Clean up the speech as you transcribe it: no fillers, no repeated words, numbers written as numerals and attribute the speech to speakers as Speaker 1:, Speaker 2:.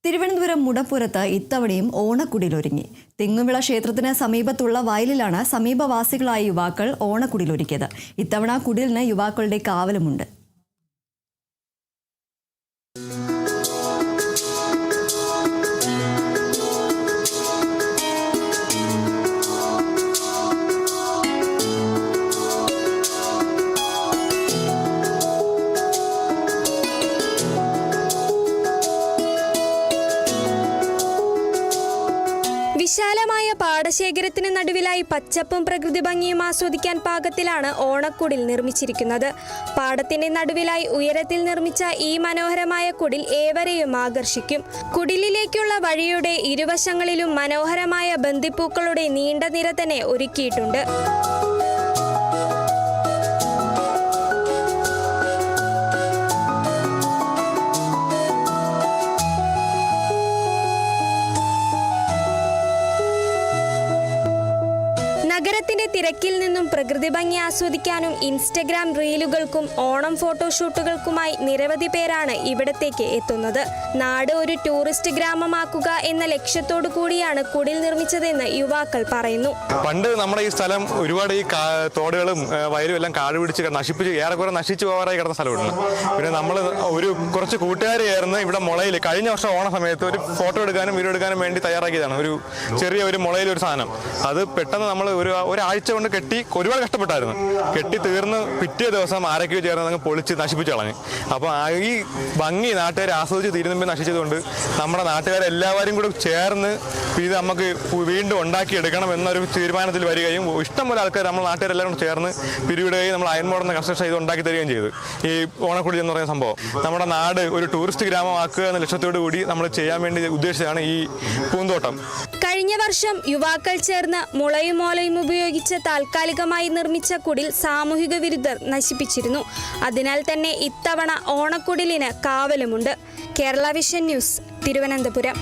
Speaker 1: തിരുവനന്തപുരം മുടപ്പുരത്ത് ഇത്തവണയും ഓണക്കുടിലൊരുങ്ങി. തെങ്ങുവിള ക്ഷേത്രത്തിന് സമീപത്തുള്ള വയലിലാണ് സമീപവാസികളായ യുവാക്കൾ ഓണക്കുടിലൊരുക്കിയത്. ഇത്തവണ കുടിലിന് യുവാക്കളുടെ കാവലുമുണ്ട്.
Speaker 2: വിശാലമായ പാടശേഖരത്തിന് നടുവിലായി പച്ചപ്പും പ്രകൃതി ഭംഗിയും ആസ്വദിക്കാൻ പാകത്തിലാണ് ഓണക്കുടിൽ നിർമ്മിച്ചിരിക്കുന്നത്. പാടത്തിന്റെ നടുവിലായി ഉയരത്തിൽ നിർമ്മിച്ച ഈ മനോഹരമായ കുടിൽ ഏവരെയും ആകർഷിക്കും. കുടിലിലേക്കുള്ള വഴിയുടെ ഇരുവശങ്ങളിലും മനോഹരമായ ബന്ദിപ്പൂക്കളുടെ നീണ്ട നിര തന്നെ ഒരുക്കിയിട്ടുണ്ട്. നഗരത്തിന്റെ തിരക്കിൽ നിന്നും പ്രകൃതി ഭംഗി ആസ്വദിക്കാനും ഇൻസ്റ്റഗ്രാം റീലുകൾക്കും ഓണം ഫോട്ടോഷൂട്ടുകൾക്കുമായി നിരവധി പേരാണ് ഇവിടത്തേക്ക് എത്തുന്നത്. നാട് ഒരു ടൂറിസ്റ്റ് ഗ്രാമമാക്കുക എന്ന ലക്ഷ്യത്തോടു കൂടിയാണ് കുടിൽ നിർമ്മിച്ചതെന്ന് യുവാക്കൾ പറയുന്നു.
Speaker 3: പണ്ട് നമ്മുടെ ഈ സ്ഥലം ഒരുപാട് ഈ തോടുകളും വയലും എല്ലാം കാട് പിടിച്ച് നശിപ്പിച്ച് ഏറെക്കുറെ നശിച്ചു പോകാറായി കിടന്ന സ്ഥലമാണ്. പിന്നെ നമ്മൾ കുറച്ച് കൂട്ടുകാർ ചേർന്ന് ഇവിടെ മുളയിൽ കഴിഞ്ഞ വർഷം ഓണ സമയത്ത് ഒരു ഫോട്ടോ എടുക്കാനും വീഡിയോ എടുക്കാനും വേണ്ടി തയ്യാറാക്കിയതാണ്. ഒരു ചെറിയ മുളയിൽ ഒരു സാധനം. അത് പെട്ടെന്ന് നമ്മൾ ഒരാഴ്ച കൊണ്ട് കെട്ടി ഒരുപാട് കഷ്ടപ്പെട്ടായിരുന്നു. കെട്ടി തീർന്ന് പിറ്റേ ദിവസം ആരൊക്കെയോ ചേർന്ന് അങ്ങ് പൊളിച്ച് നശിപ്പിച്ച് കളഞ്ഞു. അപ്പോൾ ഈ ഭംഗി നാട്ടുകാരെ ആസ്വദിച്ച് തീരുന്നുമ്പോൾ നശിച്ചതുകൊണ്ട് നമ്മുടെ നാട്ടുകാരെല്ലാവരും കൂടെ ചേർന്ന് ഇത് നമുക്ക് വീണ്ടും ഉണ്ടാക്കിയെടുക്കണം എന്നൊരു തീരുമാനത്തിൽ വരികയും ഇഷ്ടംപോലെ ആൾക്കാർ നമ്മൾ നാട്ടുകാരെല്ലാം കൂടെ ചേർന്ന് പിരിവിടുകയും നമ്മൾ അയൻമോഡെന്ന കൺസ്ട്രക്ഷൻ ഇത് ഉണ്ടാക്കി തരികയും ചെയ്തു. ഈ ഓണക്കുടി എന്ന് പറയുന്ന സംഭവം നമ്മുടെ നാട് ഒരു ടൂറിസ്റ്റ് ഗ്രാമമാക്കുക എന്ന ലക്ഷ്യത്തോടു കൂടി നമ്മൾ ചെയ്യാൻ വേണ്ടി ഉദ്ദേശിച്ചതാണ് ഈ പൂന്തോട്ടം.
Speaker 2: കഴിഞ്ഞ വർഷം യുവാക്കൾ ചേർന്ന് മുളയും മോലയും ഉപയോഗിച്ച് താൽക്കാലികമായി നിർമ്മിച്ച കുടിൽ സാമൂഹിക വിരുദ്ധർ നശിപ്പിച്ചിരുന്നു. അതിനാൽ തന്നെ ഇത്തവണ ഓണക്കുടിലിന് കാവലുമുണ്ട്. Kerala vision news, Thiruvananthapuram.